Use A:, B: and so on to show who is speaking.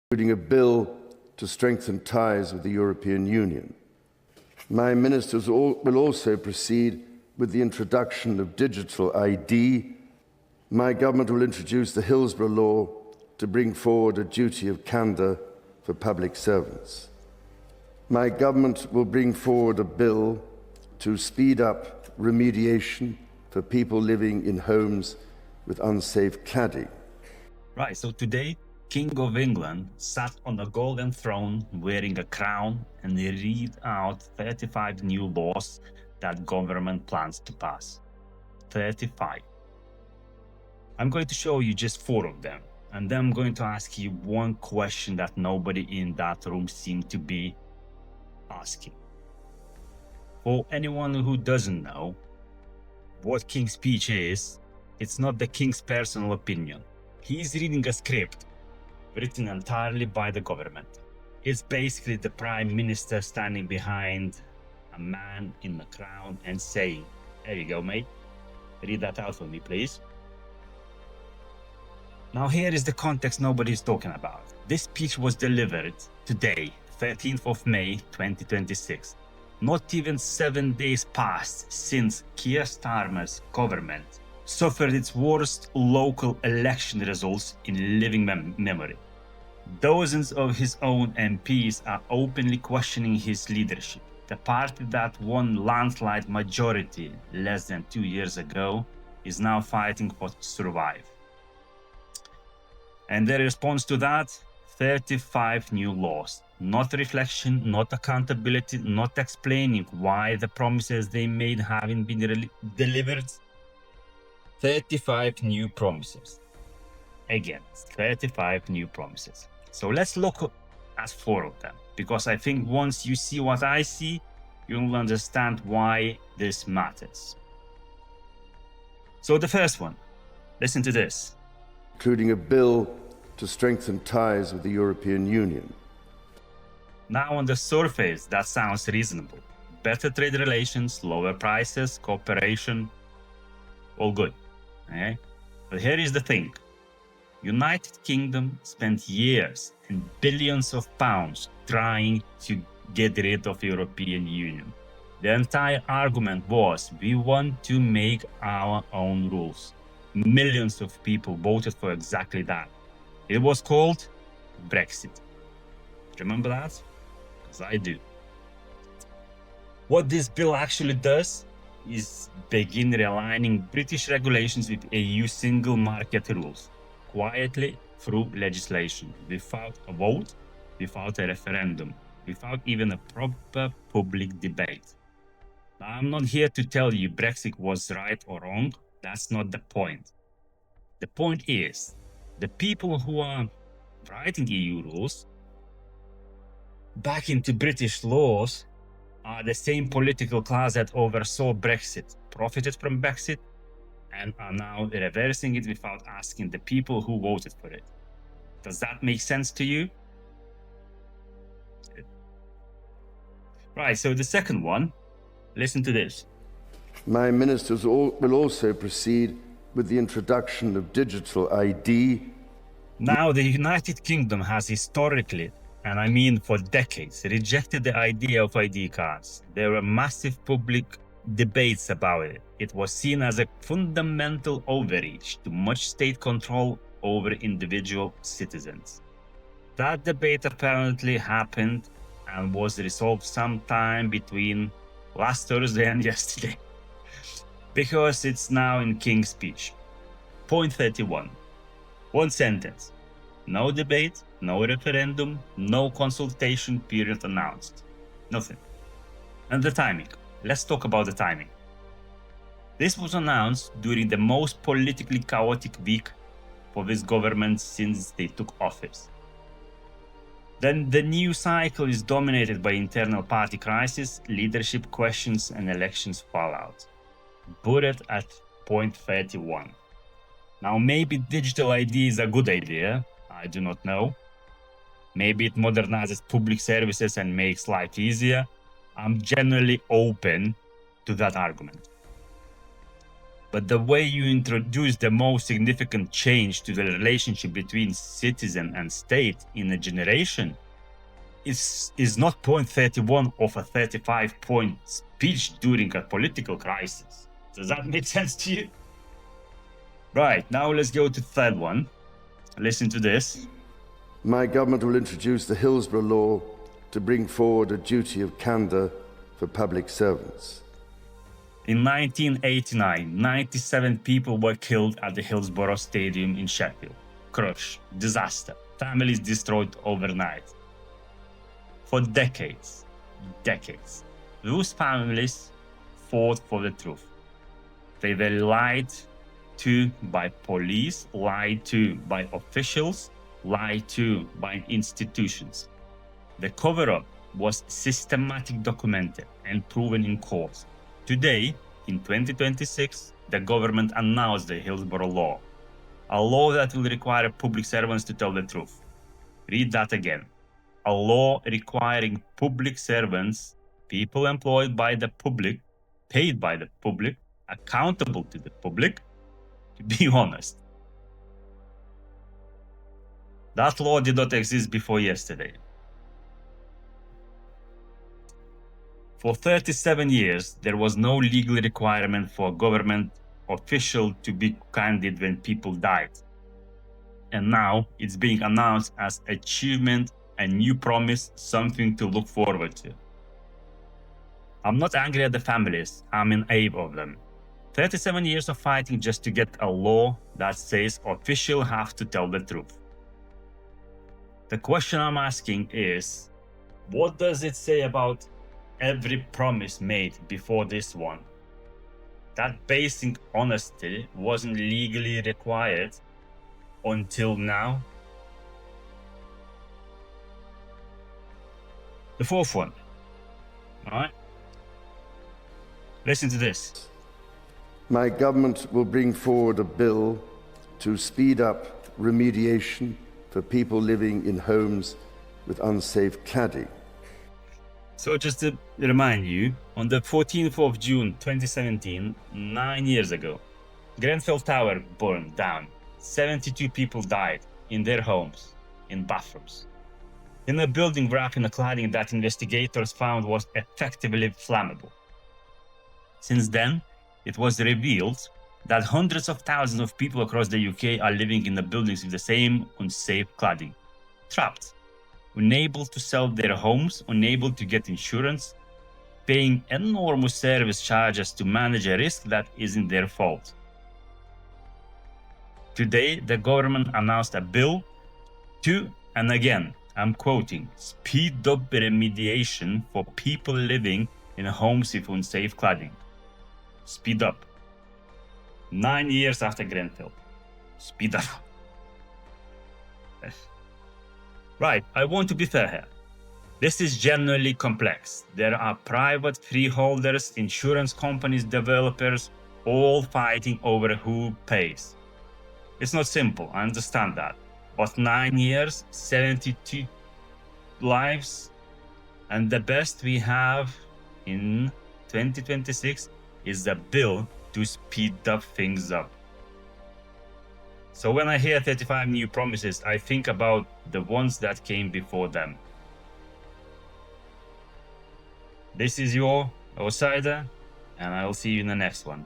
A: including a bill to strengthen ties with the European Union. My ministers will also proceed with the introduction of digital ID. My government will introduce the Hillsborough Law to bring forward a duty of candour for public servants. My government will bring forward a bill to speed up remediation for people living in homes with unsafe cladding.
B: Right, so today, King of England sat on a golden throne wearing a crown and read out 35 new laws that government plans to pass. 35. I'm going to show you just 4 of them, and then I'm going to ask you one question that nobody in that room seemed to be asking. For anyone who doesn't know what King's Speech is, it's not the King's personal opinion. He's reading a script written entirely by the government. It's basically the Prime Minister standing behind a man in a crown and saying, "There you go, mate. Read that out for me, please." Now here is the context nobody's talking about. This speech was delivered today, 13th of May 2026. Not even 7 days passed since Keir Starmer's government suffered its worst local election results in living memory. Dozens of his own MPs are openly questioning his leadership. The party that won landslide majority less than 2 years ago is now fighting to survive. And the response to that, 35 new laws. Not reflection, not accountability, not explaining why the promises they made haven't been delivered. 35 new promises. Again, 35 new promises. So let's look at 4 of them, because I think once you see what I see, you'll understand why this matters. So the first one, listen to this.
A: Including a bill to strengthen ties with the European Union.
B: Now on the surface, that sounds reasonable. Better trade relations, lower prices, cooperation, all good. Okay? But here is the thing. United Kingdom spent years and billions of pounds trying to get rid of European Union. The entire argument was, we want to make our own rules. Millions of people voted for exactly that. It was called Brexit. Remember that? Because I do. What this bill actually does is begin realigning British regulations with EU single market rules, quietly through legislation, without a vote, without a referendum, without even a proper public debate. Now, I'm not here to tell you Brexit was right or wrong. That's not the point. The point is, the people who are writing EU rules back into British laws are the same political class that oversaw Brexit, profited from Brexit, and are now reversing it without asking the people who voted for it. Does that make sense to you? Right, so the second one, listen to this.
A: My ministers will also proceed with the introduction of digital ID.
B: Now, the United Kingdom has historically, and I mean for decades, rejected the idea of ID cards. There were massive public debates about it. It was seen as a fundamental overreach to much state control over individual citizens. That debate apparently happened and was resolved sometime between last Thursday and yesterday, because it's now in King's Speech. Point 31. One sentence. No debate, no referendum, no consultation period announced. Nothing. And the timing. Let's talk about the timing. This was announced during the most politically chaotic week for this government since they took office. Then the new cycle is dominated by internal party crisis, leadership questions, and elections fallout. Bullet at point 31. Now, maybe digital ID is a good idea. I do not know. Maybe it modernizes public services and makes life easier. I'm generally open to that argument. But the way you introduce the most significant change to the relationship between citizen and state in a generation is not point 31 of a 35-point speech during a political crisis. Does that make sense to you? Right, now let's go to the third one. Listen to this.
A: My government will introduce the Hillsborough Law to bring forward a duty of candour for public servants.
B: In 1989, 97 people were killed at the Hillsborough Stadium in Sheffield. Crush, disaster, families destroyed overnight. For decades, those families fought for the truth. They were lied to by police, lied to by officials, lied to by institutions. The cover-up was systematically documented and proven in court. Today, in 2026, the government announced the Hillsborough Law, a law that will require public servants to tell the truth. Read that again. A law requiring public servants, people employed by the public, paid by the public, accountable to the public, to be honest. That law did not exist before yesterday. For 37 years, there was no legal requirement for a government official to be candid when people died. And now it's being announced as achievement, a new promise, something to look forward to. I'm not angry at the families, I'm in awe of them. 37 years of fighting just to get a law that says officials have to tell the truth. The question I'm asking is, what does it say about every promise made before this one? That basic honesty wasn't legally required until now. The fourth one, all right? Listen to this.
A: My government will bring forward a bill to speed up remediation for people living in homes with unsafe cladding.
B: So just to remind you, on the 14th of June 2017, 9 years ago, Grenfell Tower burned down. 72 people died in their homes, in bathrooms, in a building wrapped in a cladding that investigators found was effectively flammable. Since then, it was revealed that hundreds of thousands of people across the UK are living in the buildings with the same unsafe cladding, trapped, unable to sell their homes, unable to get insurance, paying enormous service charges to manage a risk that isn't their fault. Today, the government announced a bill to, and again, I'm quoting, speed up remediation for people living in homes with unsafe cladding. Speed up. 9 years after Grenfell. Speed up. Right, I want to be fair here. This is genuinely complex. There are private freeholders, insurance companies, developers, all fighting over who pays. It's not simple, I understand that. But 9 years, 72 lives, and the best we have in 2026 is a bill to speed up things up. So when I hear 35 new promises, I think about the ones that came before them. This is your Outsider, and I will see you in the next one.